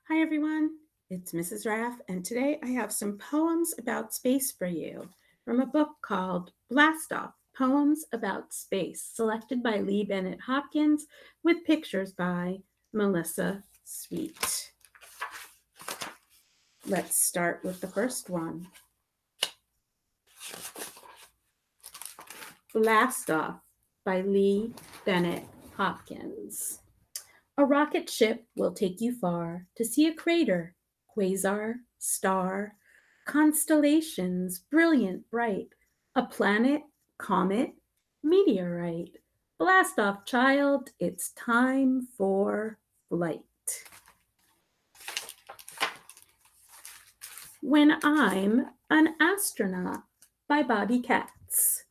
Hi everyone, it's Mrs. Raff, and today I have some poems about space for you from a book called Blast Off Poems About Space, selected by Lee Bennett Hopkins with pictures by Melissa Sweet. Let's start with the first one. Blast Off by Lee Bennett Hopkins. A rocket ship will take you far to see a crater, quasar, star, constellations brilliant bright, a planet, comet, meteorite. Blast off, child, it's time for flight. When I'm an Astronaut by Bobby Katz.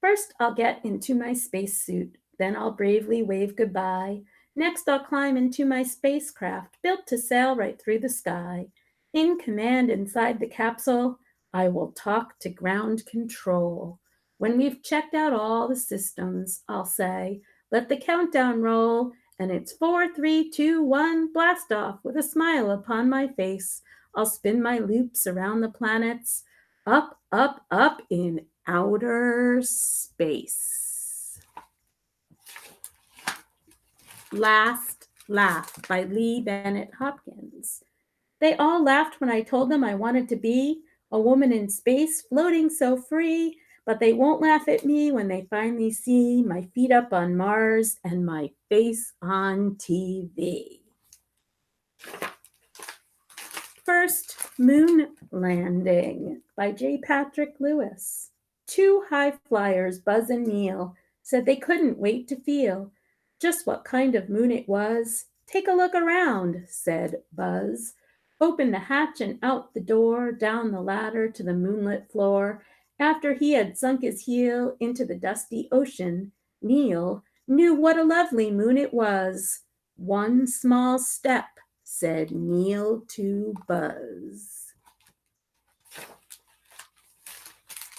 First, I'll get into my spacesuit, then I'll bravely wave goodbye. Next, I'll climb into my spacecraft, built to sail right through the sky. In command inside the capsule, I will talk to ground control. When we've checked out all the systems, I'll say, let the countdown roll, and it's 4, 3, 2, 1, blast off with a smile upon my face. I'll spin my loops around the planets, up, up, up in outer space. Last Laugh by Lee Bennett Hopkins. They all laughed when I told them I wanted to be a woman in space, floating so free, but they won't laugh at me when they finally see my feet up on Mars and my face on TV. First Moon Landing by J. Patrick Lewis. Two high flyers, Buzz and Neil, said they couldn't wait to feel just what kind of moon it was. Take a look around, said Buzz. Open the hatch and out the door, down the ladder to the moonlit floor. After he had sunk his heel into the dusty ocean, Neil knew what a lovely moon it was. One small step, said Neil to Buzz.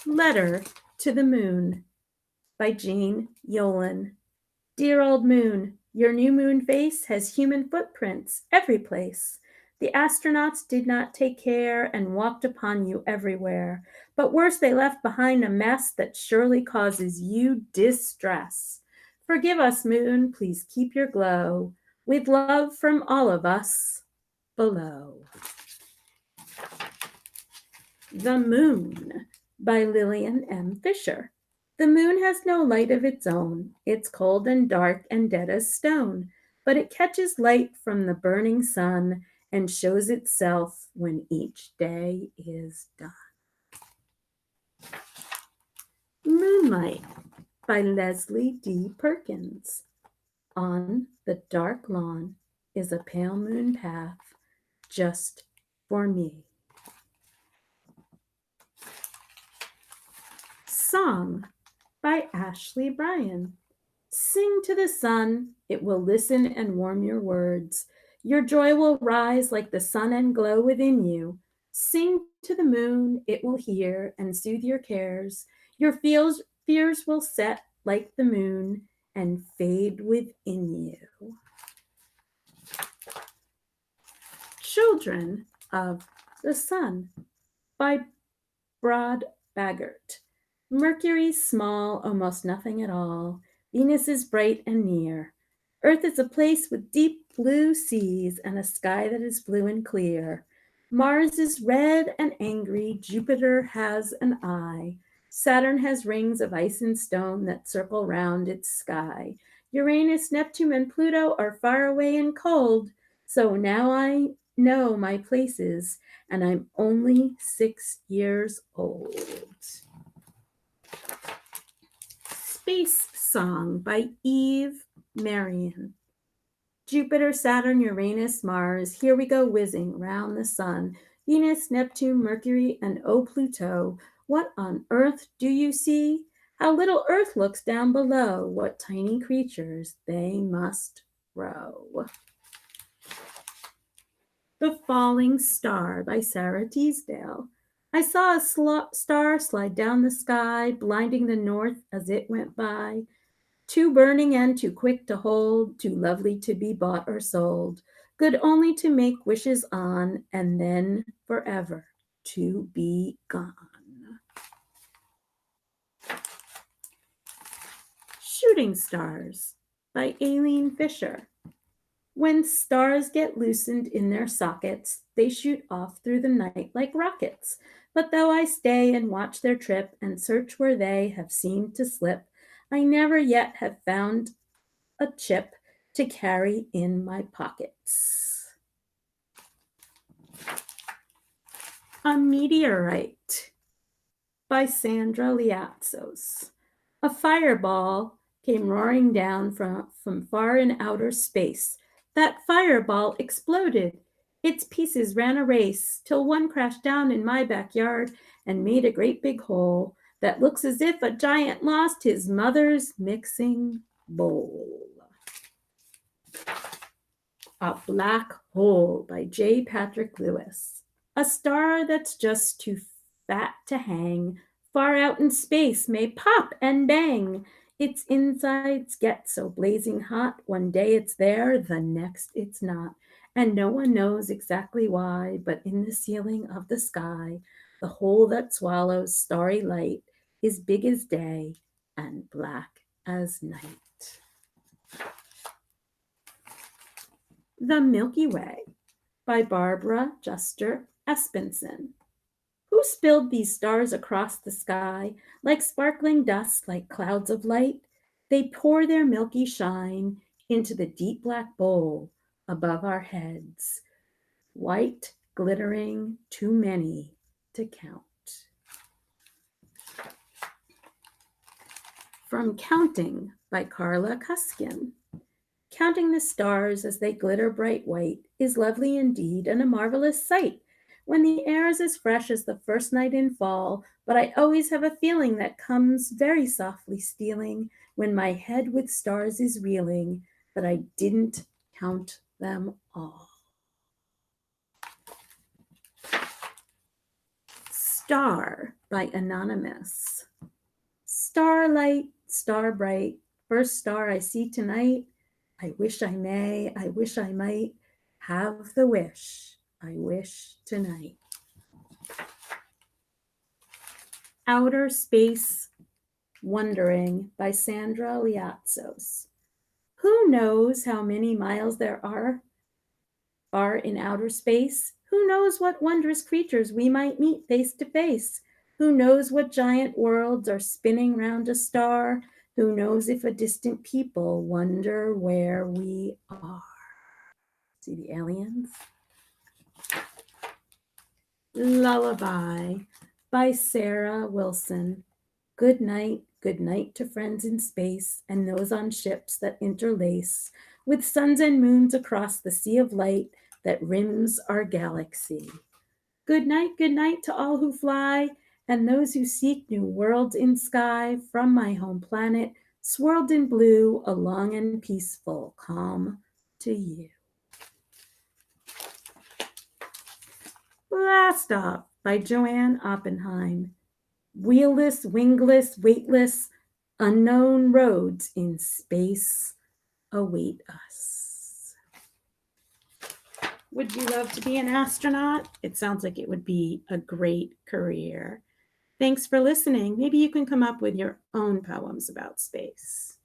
Letter to the Moon by Jane Yolen. Dear old moon, your new moon face has human footprints every place. The astronauts did not take care and walked upon you everywhere. But worse, they left behind a mess that surely causes you distress. Forgive us, moon, please keep your glow. With love from all of us below. The Moon by Lillian M. Fisher. The moon has no light of its own. It's cold and dark and dead as stone, but it catches light from the burning sun and shows itself when each day is done. Moonlight by Leslie D. Perkins. On the dark lawn is a pale moon path just for me. Song by Ashley Bryan. Sing to the sun, it will listen and warm your words. Your joy will rise like the sun and glow within you. Sing to the moon, it will hear and soothe your cares. Your fears will set like the moon and fade within you. Children of the Sun by Broad Baggart. Mercury's small, almost nothing at all. Venus is bright and near. Earth is a place with deep blue seas and a sky that is blue and clear. Mars is red and angry. Jupiter has an eye. Saturn has rings of ice and stone that circle round its sky. Uranus, Neptune, and Pluto are far away and cold. So now I know my places, and I'm only 6 years old. Space Song by Eve Marion. Jupiter, Saturn, Uranus, Mars, here we go whizzing round the sun. Venus, Neptune, Mercury, and oh Pluto, what on earth do you see? How little Earth looks down below, what tiny creatures they must grow. The Falling Star by Sarah Teasdale. I saw a star slide down the sky, blinding the north as it went by. Too burning and too quick to hold, too lovely to be bought or sold, good only to make wishes on, and then forever to be gone. Shooting Stars by Aileen Fisher. When stars get loosened in their sockets, they shoot off through the night like rockets. But though I stay and watch their trip and search where they have seemed to slip, I never yet have found a chip to carry in my pockets. A Meteorite by Sandra Liatzos. A fireball came roaring down from far in outer space. That fireball exploded. Its pieces ran a race till one crashed down in my backyard and made a great big hole that looks as if a giant lost his mother's mixing bowl. A Black Hole by J. Patrick Lewis. A star that's just too fat to hang far out in space may pop and bang. Its insides get so blazing hot, one day it's there, the next it's not. And no one knows exactly why, but in the ceiling of the sky, the hole that swallows starry light is big as day and black as night. The Milky Way by Barbara Juster Espenson. Who spilled these stars across the sky like sparkling dust, like clouds of light? They pour their milky shine into the deep black bowl above our heads, white, glittering, too many to count. From Counting by Carla Cuskin. Counting the stars as they glitter bright white is lovely indeed and a marvelous sight when the air is as fresh as the first night in fall, but I always have a feeling that comes very softly stealing when my head with stars is reeling that I didn't count them all. Star by Anonymous. Starlight, star bright, first star I see tonight. I wish I may, I wish I might have the wish I wish tonight. Outer Space Wondering by Sandra Liatzos. Who knows how many miles there are in outer space? Who knows what wondrous creatures we might meet face to face? Who knows what giant worlds are spinning round a star? Who knows if a distant people wonder where we are? See the aliens? Lullaby by Sarah Wilson. Good night to friends in space and those on ships that interlace with suns and moons across the sea of light that rims our galaxy. Good night to all who fly and those who seek new worlds in sky from my home planet, swirled in blue, a long and peaceful calm to you. Blast Off by Joanne Oppenheim. Wheelless, wingless, weightless, unknown roads in space await us. Would you love to be an astronaut? It sounds like it would be a great career. Thanks for listening. Maybe you can come up with your own poems about space.